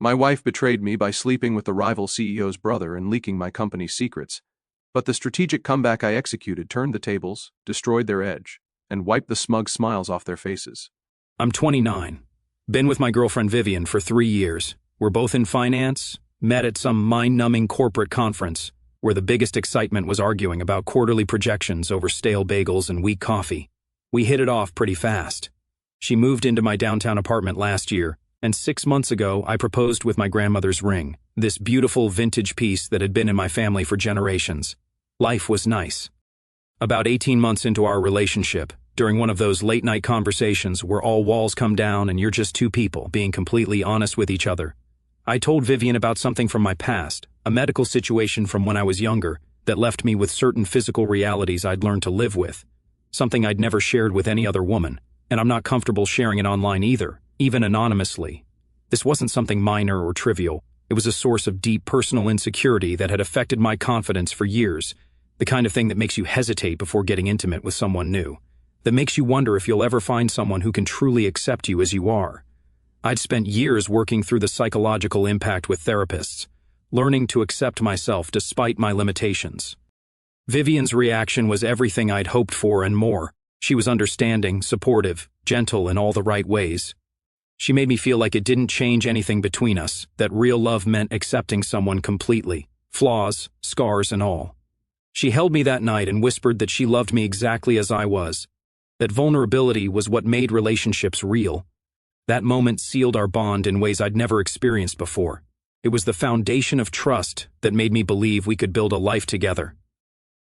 My wife betrayed me by sleeping with the rival CEO's brother and leaking my company's secrets. But the strategic comeback I executed turned the tables, destroyed their edge, and wiped the smug smiles off their faces. I'm 29. Been with my girlfriend Vivian for 3 years. We're both in finance, met at some mind-numbing corporate conference, where the biggest excitement was arguing about quarterly projections over stale bagels and weak coffee. We hit it off pretty fast. She moved into my downtown apartment last year, and 6 months ago I proposed with my grandmother's ring, this beautiful vintage piece that had been in my family for generations. Life was nice. About 18 months into our relationship, during one of those late-night conversations where all walls come down and you're just two people being completely honest with each other, I told Vivian about something from my past, a medical situation from when I was younger that left me with certain physical realities I'd learned to live with, something I'd never shared with any other woman, and I'm not comfortable sharing it online either, even anonymously. This wasn't something minor or trivial. It was a source of deep personal insecurity that had affected my confidence for years, the kind of thing that makes you hesitate before getting intimate with someone new, that makes you wonder if you'll ever find someone who can truly accept you as you are. I'd spent years working through the psychological impact with therapists, learning to accept myself despite my limitations. Vivian's reaction was everything I'd hoped for and more. She was understanding, supportive, gentle in all the right ways. She made me feel like it didn't change anything between us, that real love meant accepting someone completely, flaws, scars, and all. She held me that night and whispered that she loved me exactly as I was, that vulnerability was what made relationships real. That moment sealed our bond in ways I'd never experienced before. It was the foundation of trust that made me believe we could build a life together.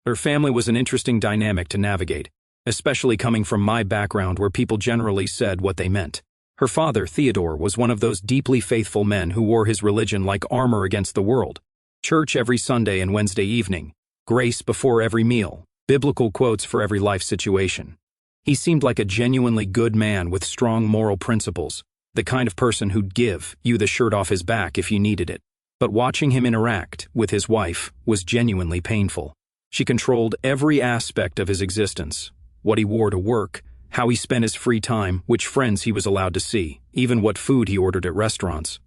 Her family was an interesting dynamic to navigate, especially coming from my background where people generally said what they meant. Her father, Theodore, was one of those deeply faithful men who wore his religion like armor against the world. Church every Sunday and Wednesday evening, grace before every meal, biblical quotes for every life situation. He seemed like a genuinely good man with strong moral principles, the kind of person who'd give you the shirt off his back if you needed it. But watching him interact with his wife was genuinely painful. She controlled every aspect of his existence, what he wore to work, how he spent his free time, which friends he was allowed to see, even what food he ordered at restaurants.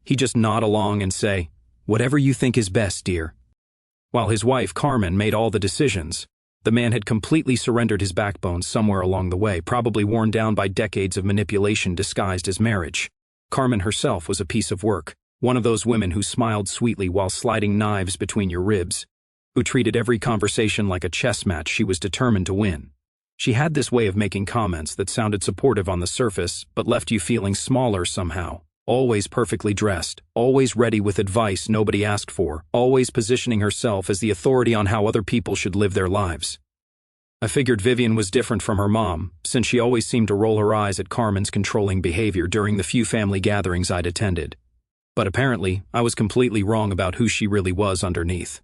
He'd just nod along and say, "Whatever you think is best, dear." While his wife, Carmen, made all the decisions, the man had completely surrendered his backbone somewhere along the way, probably worn down by decades of manipulation disguised as marriage. Carmen herself was a piece of work, one of those women who smiled sweetly while sliding knives between your ribs, who treated every conversation like a chess match she was determined to win. She had this way of making comments that sounded supportive on the surface, but left you feeling smaller somehow. Always perfectly dressed, always ready with advice nobody asked for, always positioning herself as the authority on how other people should live their lives. I figured Vivian was different from her mom, since she always seemed to roll her eyes at Carmen's controlling behavior during the few family gatherings I'd attended. But apparently, I was completely wrong about who she really was underneath.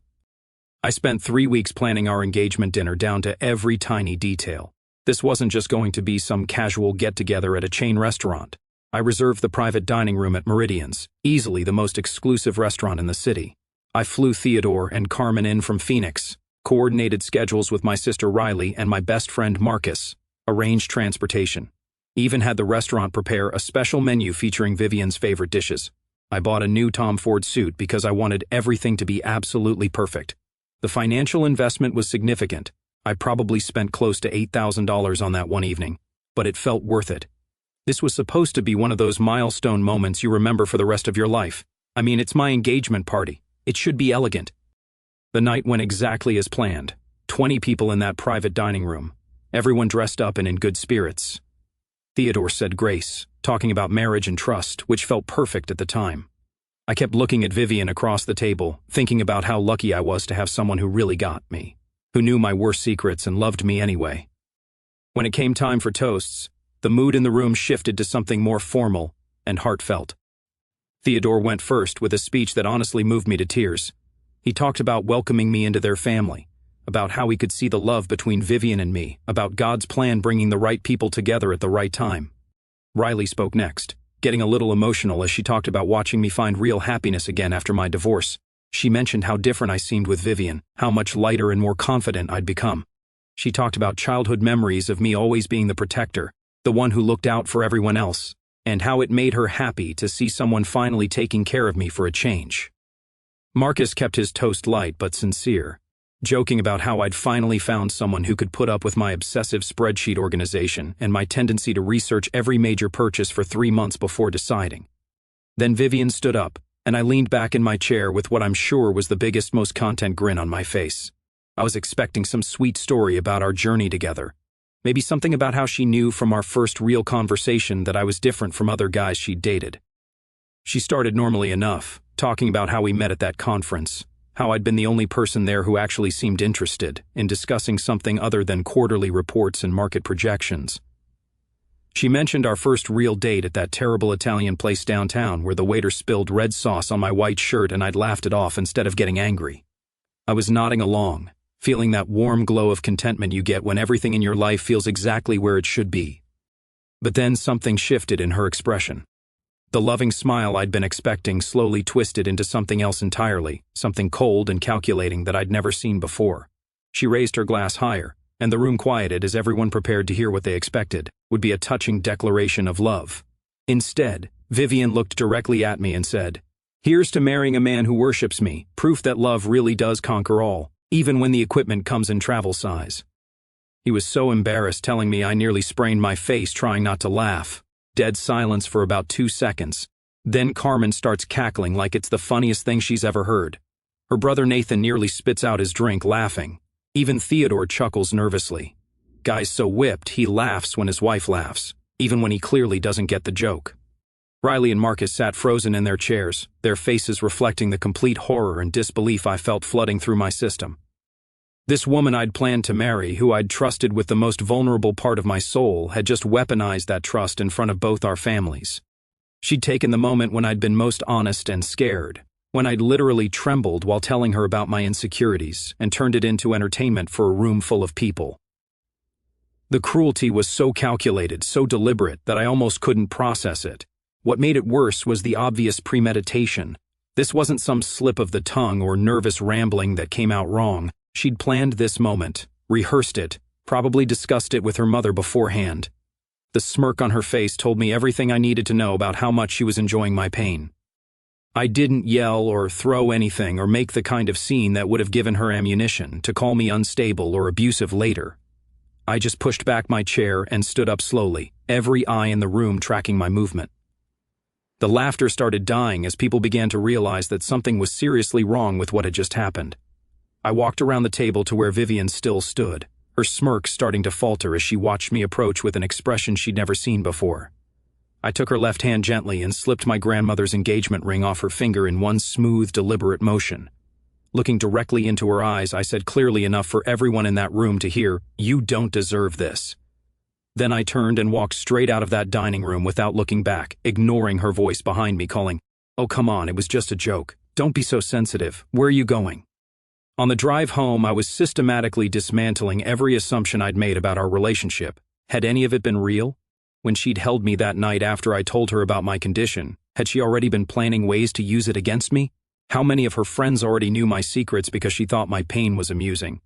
I spent 3 weeks planning our engagement dinner down to every tiny detail. This wasn't just going to be some casual get-together at a chain restaurant. I reserved the private dining room at Meridian's, easily the most exclusive restaurant in the city. I flew Theodore and Carmen in from Phoenix, coordinated schedules with my sister Riley and my best friend Marcus, arranged transportation. Even had the restaurant prepare a special menu featuring Vivian's favorite dishes. I bought a new Tom Ford suit because I wanted everything to be absolutely perfect. The financial investment was significant. I probably spent close to $8,000 on that one evening, but it felt worth it. This was supposed to be one of those milestone moments you remember for the rest of your life. I mean, it's my engagement party. It should be elegant. The night went exactly as planned. 20 people in that private dining room, everyone dressed up and in good spirits. Theodore said grace, talking about marriage and trust, which felt perfect at the time. I kept looking at Vivian across the table, thinking about how lucky I was to have someone who really got me, who knew my worst secrets and loved me anyway. When it came time for toasts, the mood in the room shifted to something more formal and heartfelt. Theodore went first with a speech that honestly moved me to tears. He talked about welcoming me into their family, about how he could see the love between Vivian and me, about God's plan bringing the right people together at the right time. Riley spoke next, getting a little emotional as she talked about watching me find real happiness again after my divorce. She mentioned how different I seemed with Vivian, how much lighter and more confident I'd become. She talked about childhood memories of me always being the protector, the one who looked out for everyone else, and how it made her happy to see someone finally taking care of me for a change. Marcus kept his toast light but sincere, joking about how I'd finally found someone who could put up with my obsessive spreadsheet organization and my tendency to research every major purchase for 3 months before deciding. Then Vivian stood up, and I leaned back in my chair with what I'm sure was the biggest, most content grin on my face. I was expecting some sweet story about our journey together. Maybe something about how she knew from our first real conversation that I was different from other guys she'd dated. She started normally enough, talking about how we met at that conference, how I'd been the only person there who actually seemed interested in discussing something other than quarterly reports and market projections. She mentioned our first real date at that terrible Italian place downtown where the waiter spilled red sauce on my white shirt and I'd laughed it off instead of getting angry. I was nodding along, feeling that warm glow of contentment you get when everything in your life feels exactly where it should be. But then something shifted in her expression. The loving smile I'd been expecting slowly twisted into something else entirely, something cold and calculating that I'd never seen before. She raised her glass higher, and the room quieted as everyone prepared to hear what they expected would be a touching declaration of love. Instead, Vivian looked directly at me and said, "Here's to marrying a man who worships me, proof that love really does conquer all, even when the equipment comes in travel size." He was so embarrassed telling me I nearly sprained my face trying not to laugh. Dead silence for about 2 seconds. Then Carmen starts cackling like it's the funniest thing she's ever heard. Her brother Nathan nearly spits out his drink laughing. Even Theodore chuckles nervously. Guy's so whipped he laughs when his wife laughs, even when he clearly doesn't get the joke. Riley and Marcus sat frozen in their chairs, their faces reflecting the complete horror and disbelief I felt flooding through my system. This woman I'd planned to marry, who I'd trusted with the most vulnerable part of my soul, had just weaponized that trust in front of both our families. She'd taken the moment when I'd been most honest and scared, when I'd literally trembled while telling her about my insecurities, and turned it into entertainment for a room full of people. The cruelty was so calculated, so deliberate, that I almost couldn't process it. What made it worse was the obvious premeditation. This wasn't some slip of the tongue or nervous rambling that came out wrong. She'd planned this moment, rehearsed it, probably discussed it with her mother beforehand. The smirk on her face told me everything I needed to know about how much she was enjoying my pain. I didn't yell or throw anything or make the kind of scene that would have given her ammunition to call me unstable or abusive later. I just pushed back my chair and stood up slowly, every eye in the room tracking my movement. The laughter started dying as people began to realize that something was seriously wrong with what had just happened. I walked around the table to where Vivian still stood, her smirk starting to falter as she watched me approach with an expression she'd never seen before. I took her left hand gently and slipped my grandmother's engagement ring off her finger in one smooth, deliberate motion. Looking directly into her eyes, I said clearly enough for everyone in that room to hear, "You don't deserve this." Then I turned and walked straight out of that dining room without looking back, ignoring her voice behind me calling, "Oh, come on, it was just a joke. Don't be so sensitive. Where are you going?" On the drive home, I was systematically dismantling every assumption I'd made about our relationship. Had any of it been real? When she'd held me that night after I told her about my condition, had she already been planning ways to use it against me? How many of her friends already knew my secrets because she thought my pain was amusing?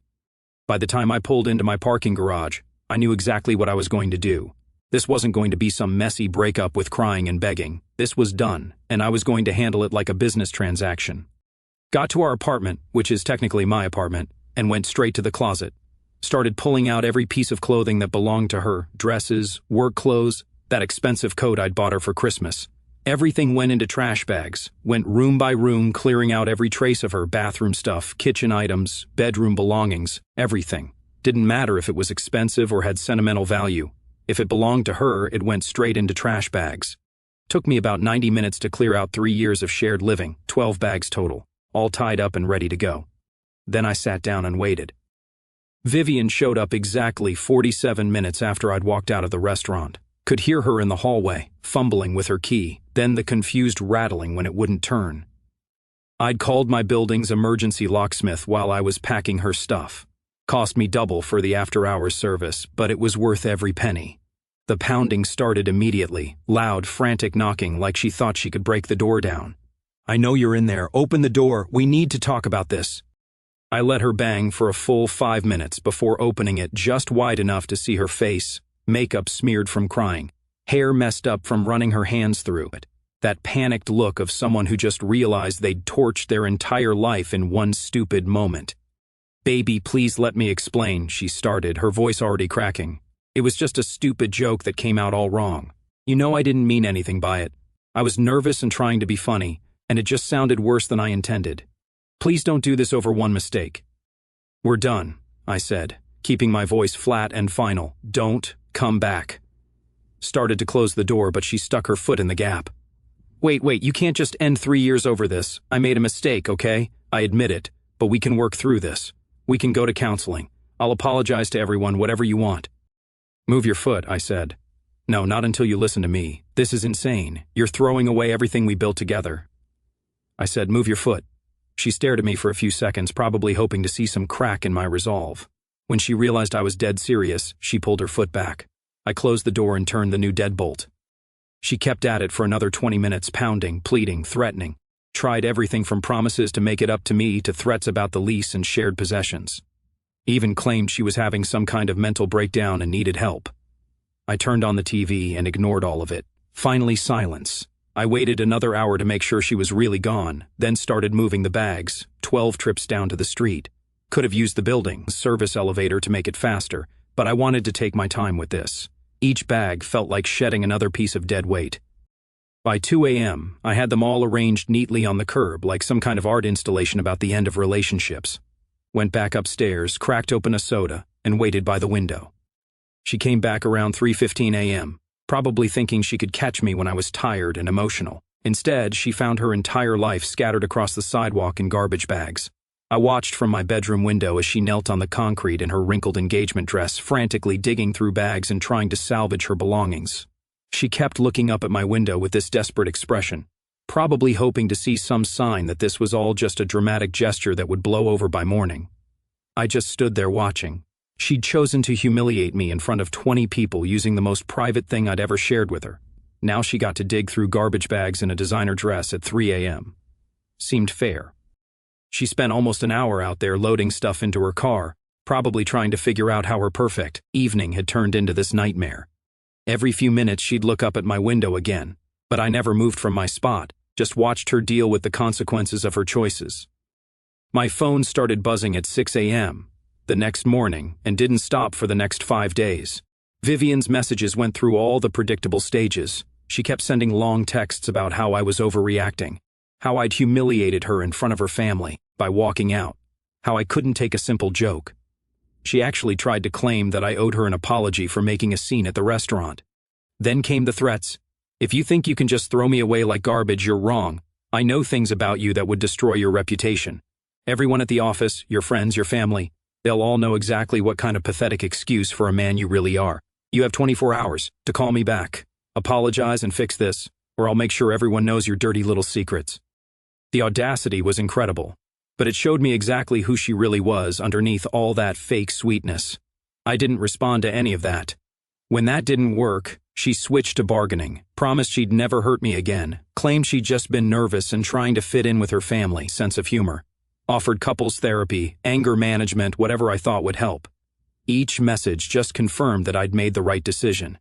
By the time I pulled into my parking garage, I knew exactly what I was going to do. This wasn't going to be some messy breakup with crying and begging. This was done, and I was going to handle it like a business transaction. Got to our apartment, which is technically my apartment, and went straight to the closet. Started pulling out every piece of clothing that belonged to her, dresses, work clothes, that expensive coat I'd bought her for Christmas. Everything went into trash bags, went room by room clearing out every trace of her bathroom stuff, kitchen items, bedroom belongings, everything. Didn't matter if it was expensive or had sentimental value. If it belonged to her, it went straight into trash bags. Took me about 90 minutes to clear out 3 years of shared living, 12 bags total, all tied up and ready to go. Then I sat down and waited. Vivian showed up exactly 47 minutes after I'd walked out of the restaurant. Could hear her in the hallway, fumbling with her key, then the confused rattling when it wouldn't turn. I'd called my building's emergency locksmith while I was packing her stuff. Cost me double for the after-hours service, but it was worth every penny. The pounding started immediately, loud, frantic knocking like she thought she could break the door down. "I know you're in there. Open the door. We need to talk about this." I let her bang for a full 5 minutes before opening it just wide enough to see her face, makeup smeared from crying. hair messed up from running her hands through it. That panicked look of someone who just realized they'd torched their entire life in one stupid moment. "Baby, please let me explain," she started, her voice already cracking. "It was just a stupid joke that came out all wrong. You know I didn't mean anything by it. I was nervous and trying to be funny, and it just sounded worse than I intended. Please don't do this over one mistake." "We're done," I said, keeping my voice flat and final. "Don't come back." Started to close the door, but she stuck her foot in the gap. Wait, you can't just end 3 years over this. I made a mistake, okay? I admit it, but we can work through this. We can go to counseling. I'll apologize to everyone, whatever you want." "Move your foot," I said. "No, not until you listen to me. This is insane. You're throwing away everything we built together." I said, "Move your foot." She stared at me for a few seconds, probably hoping to see some crack in my resolve. When she realized I was dead serious, she pulled her foot back. I closed the door and turned the new deadbolt. She kept at it for another 20 minutes, pounding, pleading, threatening. Tried everything from promises to make it up to me to threats about the lease and shared possessions. Even claimed she was having some kind of mental breakdown and needed help. I turned on the TV and ignored all of it. Finally, silence. I waited another hour to make sure she was really gone, then started moving the bags, 12 trips down to the street. Could have used the building's service elevator to make it faster, but I wanted to take my time with this. Each bag felt like shedding another piece of dead weight. By 2 a.m., I had them all arranged neatly on the curb like some kind of art installation about the end of relationships. Went back upstairs, cracked open a soda, and waited by the window. She came back around 3:15 a.m., probably thinking she could catch me when I was tired and emotional. Instead, she found her entire life scattered across the sidewalk in garbage bags. I watched from my bedroom window as she knelt on the concrete in her wrinkled engagement dress, frantically digging through bags and trying to salvage her belongings. She kept looking up at my window with this desperate expression, probably hoping to see some sign that this was all just a dramatic gesture that would blow over by morning. I just stood there watching. She'd chosen to humiliate me in front of 20 people using the most private thing I'd ever shared with her. Now she got to dig through garbage bags in a designer dress at 3 a.m. Seemed fair. She spent almost an hour out there loading stuff into her car, probably trying to figure out how her perfect evening had turned into this nightmare. Every few minutes she'd look up at my window again, but I never moved from my spot, just watched her deal with the consequences of her choices. My phone started buzzing at 6 a.m. the next morning and didn't stop for the next 5 days. Vivian's messages went through all the predictable stages. She kept sending long texts about how I was overreacting, how I'd humiliated her in front of her family by walking out, how I couldn't take a simple joke. She actually tried to claim that I owed her an apology for making a scene at the restaurant. Then came the threats. "If you think you can just throw me away like garbage, you're wrong. I know things about you that would destroy your reputation. Everyone at the office, your friends, your family, they'll all know exactly what kind of pathetic excuse for a man you really are. You have 24 hours to call me back, apologize and fix this, or I'll make sure everyone knows your dirty little secrets." The audacity was incredible, but it showed me exactly who she really was underneath all that fake sweetness. I didn't respond to any of that. When that didn't work, she switched to bargaining, promised she'd never hurt me again, claimed she'd just been nervous and trying to fit in with her family, sense of humor. Offered couples therapy, anger management, whatever I thought would help. Each message just confirmed that I'd made the right decision.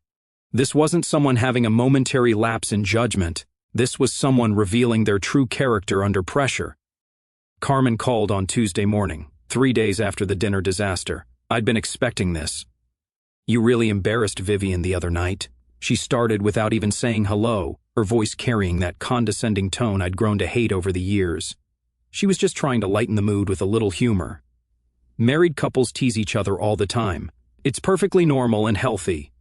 This wasn't someone having a momentary lapse in judgment. This was someone revealing their true character under pressure. Carmen called on Tuesday morning, 3 days after the dinner disaster. I'd been expecting this. "You really embarrassed Vivian the other night." She started without even saying hello, her voice carrying that condescending tone I'd grown to hate over the years. She was just trying to lighten the mood with a little humor. "Married couples tease each other all the time. It's perfectly normal and healthy."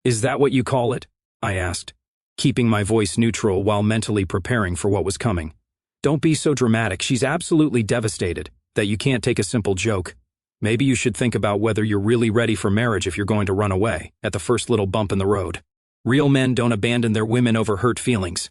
"Is that what you call it?" I asked, keeping my voice neutral while mentally preparing for what was coming. "Don't be so dramatic. She's absolutely devastated that you can't take a simple joke. Maybe you should think about whether you're really ready for marriage if you're going to run away at the first little bump in the road. Real men don't abandon their women over hurt feelings."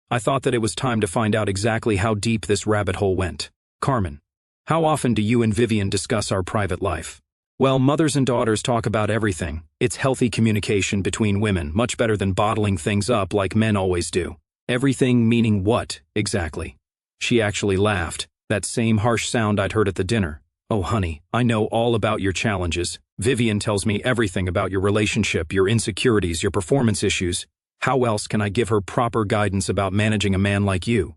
I thought that it was time to find out exactly how deep this rabbit hole went. "Carmen, how often do you and Vivian discuss our private life?" "Well, mothers and daughters talk about everything. It's healthy communication between women, much better than bottling things up like men always do." "Everything meaning what, exactly?" She actually laughed, that same harsh sound I'd heard at the dinner. "Oh, honey, I know all about your challenges. Vivian tells me everything about your relationship, your insecurities, your performance issues. How else can I give her proper guidance about managing a man like you?"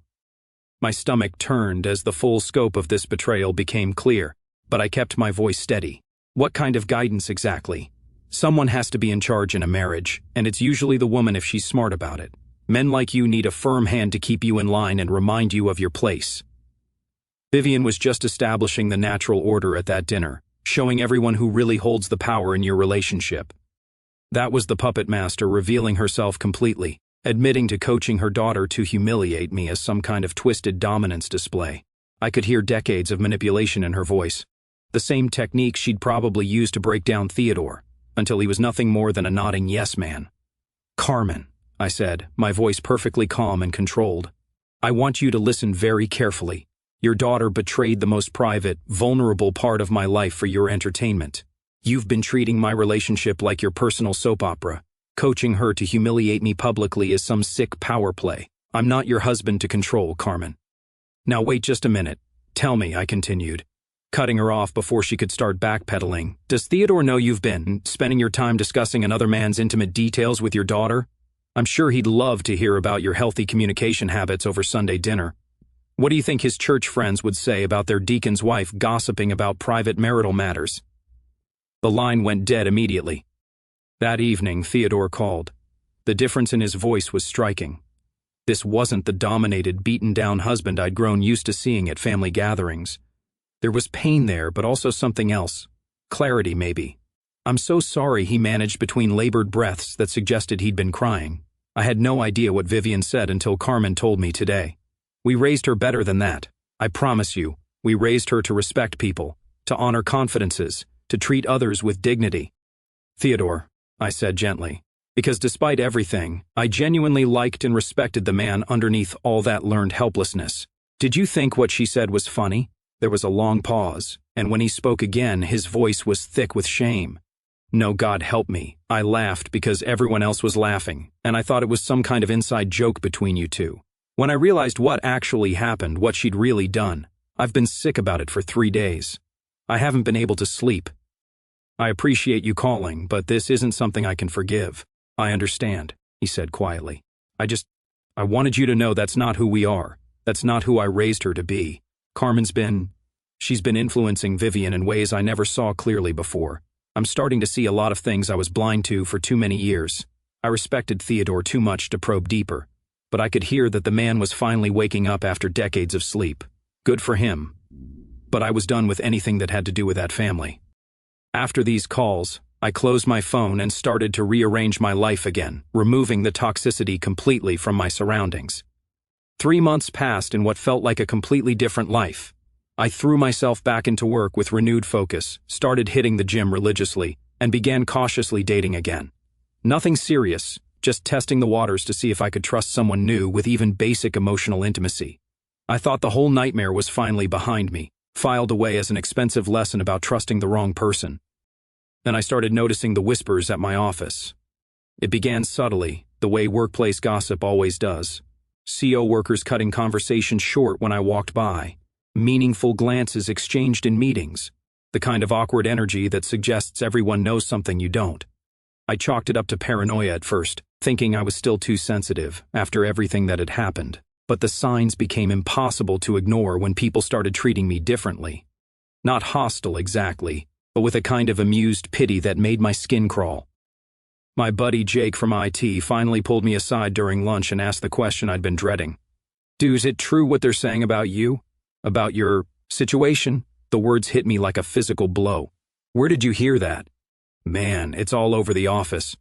My stomach turned as the full scope of this betrayal became clear, but I kept my voice steady. "What kind of guidance exactly? Someone has to be in charge in a marriage, and it's usually the woman if she's smart about it. Men like you need a firm hand to keep you in line and remind you of your place." Vivian was just establishing the natural order at that dinner, showing everyone who really holds the power in your relationship. That was the puppet master revealing herself completely, admitting to coaching her daughter to humiliate me as some kind of twisted dominance display. I could hear decades of manipulation in her voice. The same technique she'd probably used to break down Theodore, until he was nothing more than a nodding yes man. "Carmen," I said, my voice perfectly calm and controlled, "I want you to listen very carefully. Your daughter betrayed the most private, vulnerable part of my life for your entertainment. You've been treating my relationship like your personal soap opera. Coaching her to humiliate me publicly is some sick power play. I'm not your husband to control, Carmen." "Now wait just a minute. Tell me," I continued, cutting her off before she could start backpedaling. "Does Theodore know you've been spending your time discussing another man's intimate details with your daughter? I'm sure he'd love to hear about your healthy communication habits over Sunday dinner. What do you think his church friends would say about their deacon's wife gossiping about private marital matters?" The line went dead immediately. That evening, Theodore called. The difference in his voice was striking. This wasn't the dominated, beaten-down husband I'd grown used to seeing at family gatherings. There was pain there, but also something else. Clarity, maybe. "I'm so sorry," he managed between labored breaths that suggested he'd been crying. "I had no idea what Vivian said until Carmen told me today. We raised her better than that. I promise you, we raised her to respect people, to honor confidences, to treat others with dignity." "Theodore," I said gently, because despite everything, I genuinely liked and respected the man underneath all that learned helplessness. "Did you think what she said was funny?" There was a long pause, and when he spoke again, his voice was thick with shame. "No, God help me." I laughed because everyone else was laughing, and I thought it was some kind of inside joke between you two. When I realized what actually happened, what she'd really done, I've been sick about it for 3 days. I haven't been able to sleep. "I appreciate you calling, but this isn't something I can forgive." "I understand," he said quietly. I wanted you to know that's not who we are. That's not who I raised her to be. She's been influencing Vivian in ways I never saw clearly before. I'm starting to see a lot of things I was blind to for too many years. I respected Theodore too much to probe deeper, but I could hear that the man was finally waking up after decades of sleep. Good for him. But I was done with anything that had to do with that family. After these calls, I closed my phone and started to rearrange my life again, removing the toxicity completely from my surroundings. 3 months passed in what felt like a completely different life. I threw myself back into work with renewed focus, started hitting the gym religiously, and began cautiously dating again. Nothing serious, just testing the waters to see if I could trust someone new with even basic emotional intimacy. I thought the whole nightmare was finally behind me, filed away as an expensive lesson about trusting the wrong person. Then I started noticing the whispers at my office. It began subtly, the way workplace gossip always does. CO workers cutting conversations short when I walked by. Meaningful glances exchanged in meetings. The kind of awkward energy that suggests everyone knows something you don't. I chalked it up to paranoia at first, thinking I was still too sensitive after everything that had happened. But the signs became impossible to ignore when people started treating me differently. Not hostile exactly, but with a kind of amused pity that made my skin crawl. My buddy Jake from IT finally pulled me aside during lunch and asked the question I'd been dreading. "Dude, is it true what they're saying about you? About your situation?" The words hit me like a physical blow. "Where did you hear that?" "Man, it's all over the office.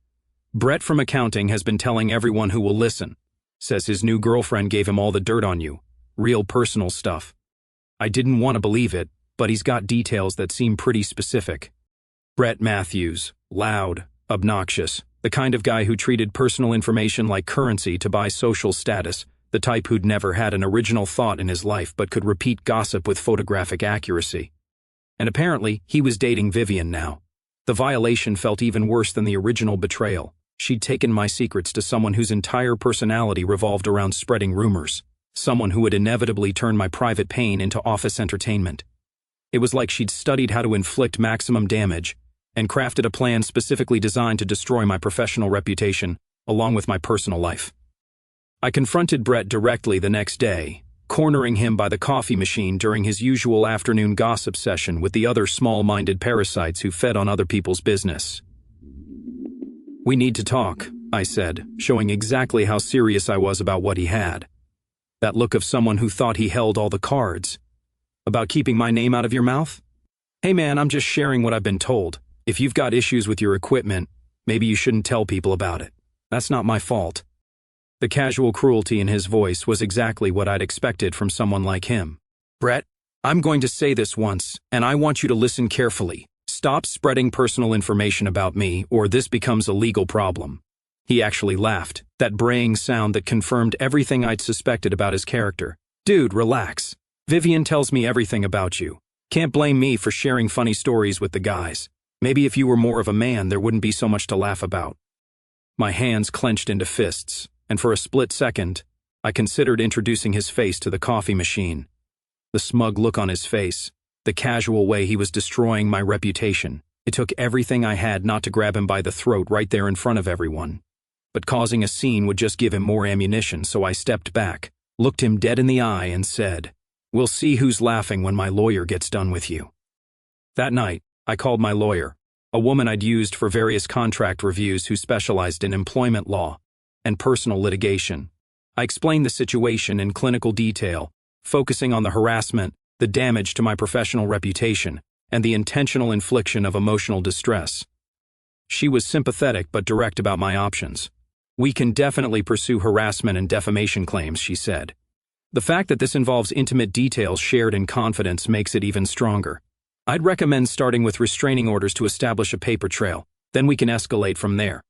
Brett from accounting has been telling everyone who will listen. Says his new girlfriend gave him all the dirt on you. Real personal stuff." I didn't want to believe it, but he's got details that seem pretty specific. Brett Matthews, loud, obnoxious, the kind of guy who treated personal information like currency to buy social status, the type who'd never had an original thought in his life but could repeat gossip with photographic accuracy. And apparently, he was dating Vivian now. The violation felt even worse than the original betrayal. She'd taken my secrets to someone whose entire personality revolved around spreading rumors, someone who would inevitably turn my private pain into office entertainment. It was like she'd studied how to inflict maximum damage and crafted a plan specifically designed to destroy my professional reputation, along with my personal life. I confronted Brett directly the next day, cornering him by the coffee machine during his usual afternoon gossip session with the other small-minded parasites who fed on other people's business. "We need to talk," I said, showing exactly how serious I was about what he had. That look of someone who thought he held all the cards. "About keeping my name out of your mouth?" "Hey man, I'm just sharing what I've been told. If you've got issues with your equipment, maybe you shouldn't tell people about it. That's not my fault." The casual cruelty in his voice was exactly what I'd expected from someone like him. "Brett, I'm going to say this once, and I want you to listen carefully. Stop spreading personal information about me, or this becomes a legal problem." He actually laughed, that braying sound that confirmed everything I'd suspected about his character. "Dude, relax. Vivian tells me everything about you. Can't blame me for sharing funny stories with the guys. Maybe if you were more of a man, there wouldn't be so much to laugh about." My hands clenched into fists, and for a split second, I considered introducing his face to the coffee machine. The smug look on his face, the casual way he was destroying my reputation. It took everything I had not to grab him by the throat right there in front of everyone. But causing a scene would just give him more ammunition, so I stepped back, looked him dead in the eye, and said, "We'll see who's laughing when my lawyer gets done with you." That night, I called my lawyer, a woman I'd used for various contract reviews who specialized in employment law and personal litigation. I explained the situation in clinical detail, focusing on the harassment, the damage to my professional reputation, and the intentional infliction of emotional distress. She was sympathetic but direct about my options. "We can definitely pursue harassment and defamation claims," she said. "The fact that this involves intimate details shared in confidence makes it even stronger. I'd recommend starting with restraining orders to establish a paper trail, then we can escalate from there."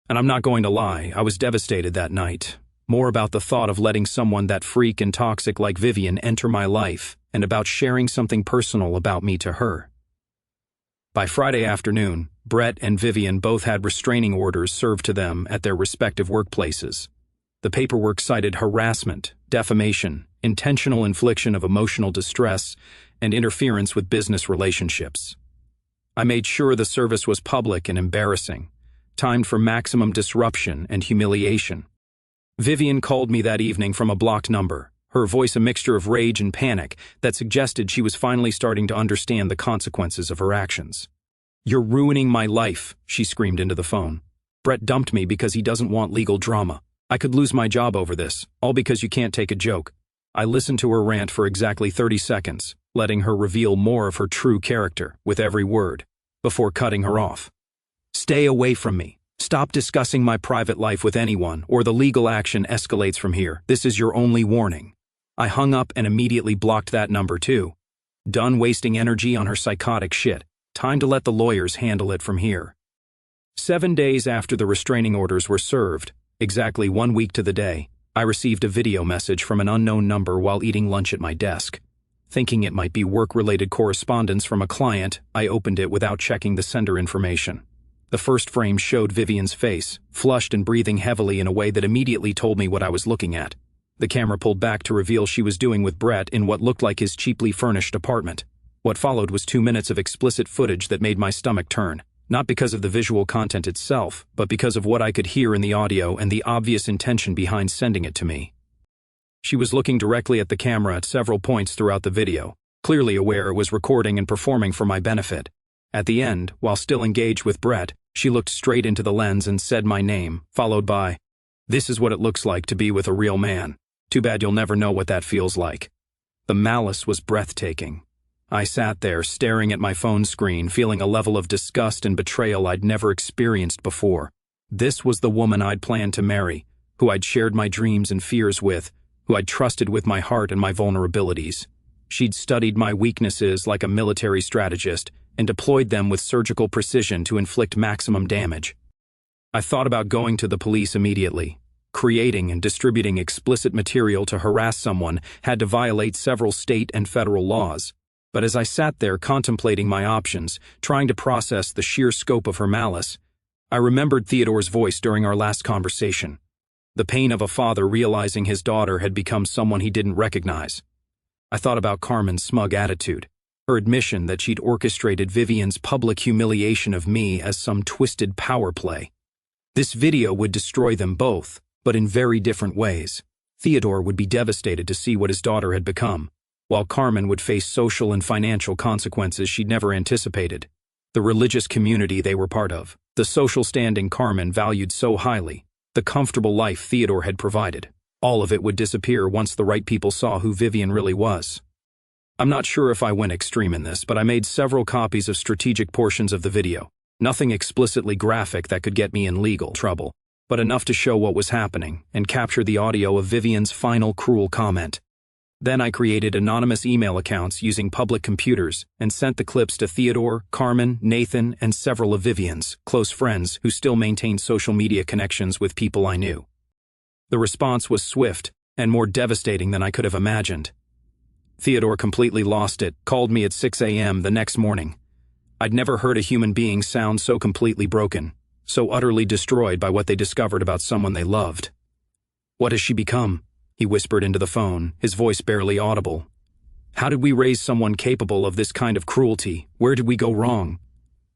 And I'm not going to lie, I was devastated that night. More about the thought of letting someone that freak and toxic like Vivian enter my life, and about sharing something personal about me to her. By Friday afternoon, Brett and Vivian both had restraining orders served to them at their respective workplaces. The paperwork cited harassment, defamation, intentional infliction of emotional distress, and interference with business relationships. I made sure the service was public and embarrassing, timed for maximum disruption and humiliation. Vivian called me that evening from a blocked number, her voice a mixture of rage and panic that suggested she was finally starting to understand the consequences of her actions. "You're ruining my life," she screamed into the phone. "Brett dumped me because he doesn't want legal drama. I could lose my job over this, all because you can't take a joke." I listened to her rant for exactly 30 seconds, letting her reveal more of her true character with every word, before cutting her off. "Stay away from me. Stop discussing my private life with anyone, or the legal action escalates from here. This is your only warning." I hung up and immediately blocked that number too. Done wasting energy on her psychotic shit. Time to let the lawyers handle it from here. 7 days after the restraining orders were served, exactly 1 week to the day, I received a video message from an unknown number while eating lunch at my desk. Thinking it might be work-related correspondence from a client, I opened it without checking the sender information. The first frame showed Vivian's face, flushed and breathing heavily in a way that immediately told me what I was looking at. The camera pulled back to reveal she was doing with Brett in what looked like his cheaply furnished apartment. What followed was 2 minutes of explicit footage that made my stomach turn, not because of the visual content itself, but because of what I could hear in the audio and the obvious intention behind sending it to me. She was looking directly at the camera at several points throughout the video, clearly aware it was recording and performing for my benefit. At the end, while still engaged with Brett, she looked straight into the lens and said my name, followed by, "This is what it looks like to be with a real man. Too bad you'll never know what that feels like." The malice was breathtaking. I sat there, staring at my phone screen, feeling a level of disgust and betrayal I'd never experienced before. This was the woman I'd planned to marry, who I'd shared my dreams and fears with, who I'd trusted with my heart and my vulnerabilities. She'd studied my weaknesses like a military strategist and deployed them with surgical precision to inflict maximum damage. I thought about going to the police immediately. Creating and distributing explicit material to harass someone had to violate several state and federal laws. But as I sat there contemplating my options, trying to process the sheer scope of her malice, I remembered Theodore's voice during our last conversation. The pain of a father realizing his daughter had become someone he didn't recognize. I thought about Carmen's smug attitude, her admission that she'd orchestrated Vivian's public humiliation of me as some twisted power play. This video would destroy them both, but in very different ways. Theodore would be devastated to see what his daughter had become, while Carmen would face social and financial consequences she'd never anticipated. The religious community they were part of, the social standing Carmen valued so highly, the comfortable life Theodore had provided, all of it would disappear once the right people saw who Vivian really was. I'm not sure if I went extreme in this, but I made several copies of strategic portions of the video. Nothing explicitly graphic that could get me in legal trouble, but enough to show what was happening and capture the audio of Vivian's final cruel comment. Then I created anonymous email accounts using public computers and sent the clips to Theodore, Carmen, Nathan, and several of Vivian's close friends who still maintained social media connections with people I knew. The response was swift and more devastating than I could have imagined. Theodore completely lost it, called me at 6 a.m. the next morning. I'd never heard a human being sound so completely broken, so utterly destroyed by what they discovered about someone they loved. "What has she become?" he whispered into the phone, his voice barely audible. "How did we raise someone capable of this kind of cruelty? Where did we go wrong?"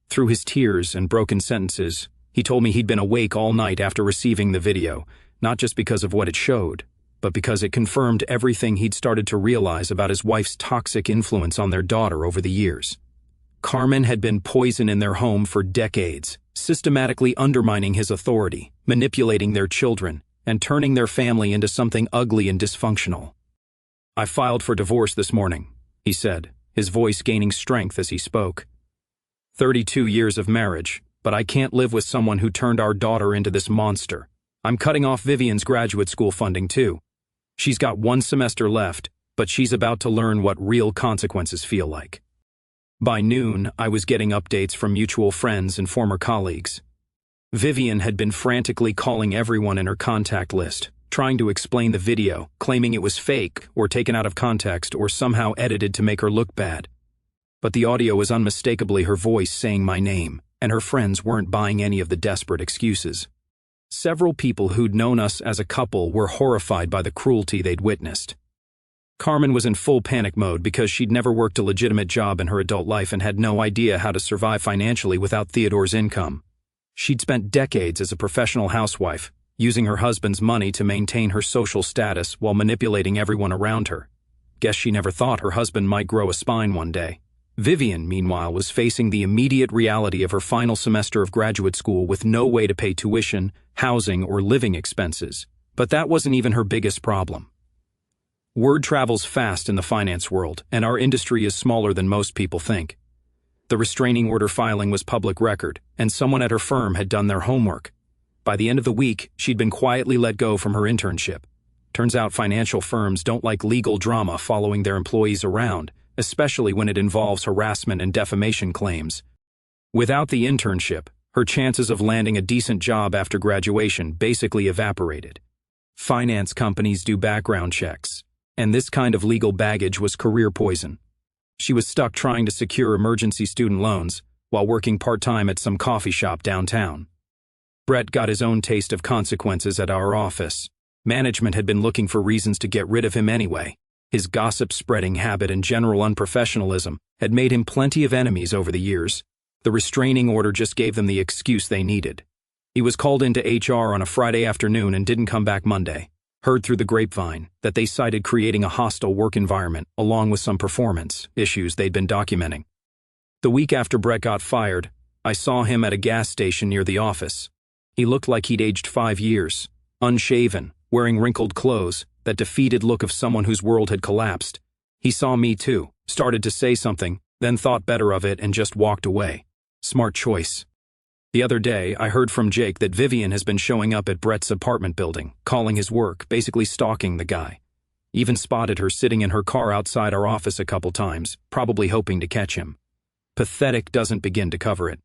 Through his tears and broken sentences, he told me he'd been awake all night after receiving the video, not just because of what it showed, but because it confirmed everything he'd started to realize about his wife's toxic influence on their daughter over the years. Carmen had been poison in their home for decades, systematically undermining his authority, manipulating their children, and turning their family into something ugly and dysfunctional. "I filed for divorce this morning," he said, his voice gaining strength as he spoke. 32 years of marriage, but I can't live with someone who turned our daughter into this monster. I'm cutting off Vivian's graduate school funding too. She's got 1 semester left, but she's about to learn what real consequences feel like. By noon, I was getting updates from mutual friends and former colleagues. Vivian had been frantically calling everyone in her contact list, trying to explain the video, claiming it was fake or taken out of context or somehow edited to make her look bad. But the audio was unmistakably her voice saying my name, and her friends weren't buying any of the desperate excuses. Several people who'd known us as a couple were horrified by the cruelty they'd witnessed. Carmen was in full panic mode because she'd never worked a legitimate job in her adult life and had no idea how to survive financially without Theodore's income. She'd spent decades as a professional housewife, using her husband's money to maintain her social status while manipulating everyone around her. Guess she never thought her husband might grow a spine one day. Vivian, meanwhile, was facing the immediate reality of her final semester of graduate school with no way to pay tuition, housing, or living expenses. But that wasn't even her biggest problem. Word travels fast in the finance world, and our industry is smaller than most people think. The restraining order filing was public record, and someone at her firm had done their homework. By the end of the week, she'd been quietly let go from her internship. Turns out financial firms don't like legal drama following their employees around, especially when it involves harassment and defamation claims. Without the internship, her chances of landing a decent job after graduation basically evaporated. Finance companies do background checks, and this kind of legal baggage was career poison. She was stuck trying to secure emergency student loans while working part-time at some coffee shop downtown. Brett got his own taste of consequences at our office. Management had been looking for reasons to get rid of him anyway. His gossip-spreading habit and general unprofessionalism had made him plenty of enemies over the years. The restraining order just gave them the excuse they needed. He was called into HR on a Friday afternoon and didn't come back Monday. Heard through the grapevine that they cited creating a hostile work environment along with some performance issues they'd been documenting. The week after Brett got fired, I saw him at a gas station near the office. He looked like he'd aged 5 years, unshaven, wearing wrinkled clothes, that defeated look of someone whose world had collapsed. He saw me too, started to say something, then thought better of it and just walked away. Smart choice. The other day, I heard from Jake that Vivian has been showing up at Brett's apartment building, calling his work, basically stalking the guy. Even spotted her sitting in her car outside our office a couple times, probably hoping to catch him. Pathetic doesn't begin to cover it.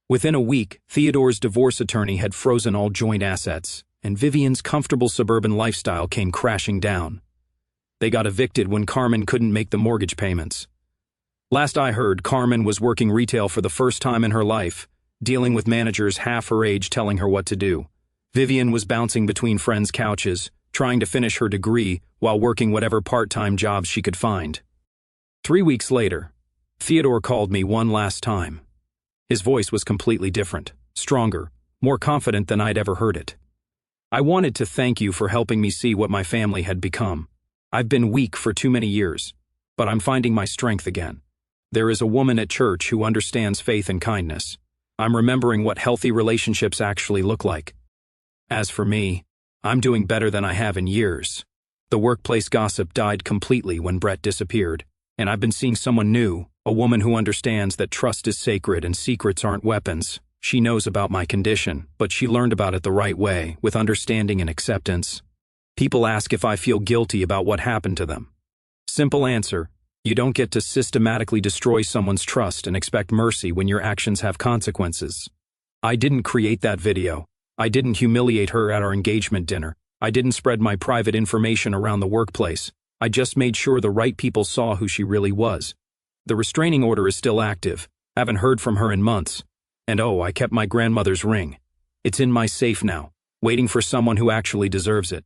Within a week, Theodore's divorce attorney had frozen all joint assets, and Vivian's comfortable suburban lifestyle came crashing down. They got evicted when Carmen couldn't make the mortgage payments. Last I heard, Carmen was working retail for the first time in her life, dealing with managers half her age telling her what to do. Vivian was bouncing between friends' couches, trying to finish her degree while working whatever part-time jobs she could find. 3 weeks later, Theodore called me one last time. His voice was completely different, stronger, more confident than I'd ever heard it. I wanted to thank you for helping me see what my family had become. I've been weak for too many years, but I'm finding my strength again. There is a woman at church who understands faith and kindness. I'm remembering what healthy relationships actually look like. As for me, I'm doing better than I have in years. The workplace gossip died completely when Brett disappeared, and I've been seeing someone new, a woman who understands that trust is sacred and secrets aren't weapons. She knows about my condition, but she learned about it the right way, with understanding and acceptance. People ask if I feel guilty about what happened to them. Simple answer: you don't get to systematically destroy someone's trust and expect mercy when your actions have consequences. I didn't create that video. I didn't humiliate her at our engagement dinner. I didn't spread my private information around the workplace. I just made sure the right people saw who she really was. The restraining order is still active. Haven't heard from her in months. And oh, I kept my grandmother's ring. It's in my safe now, waiting for someone who actually deserves it.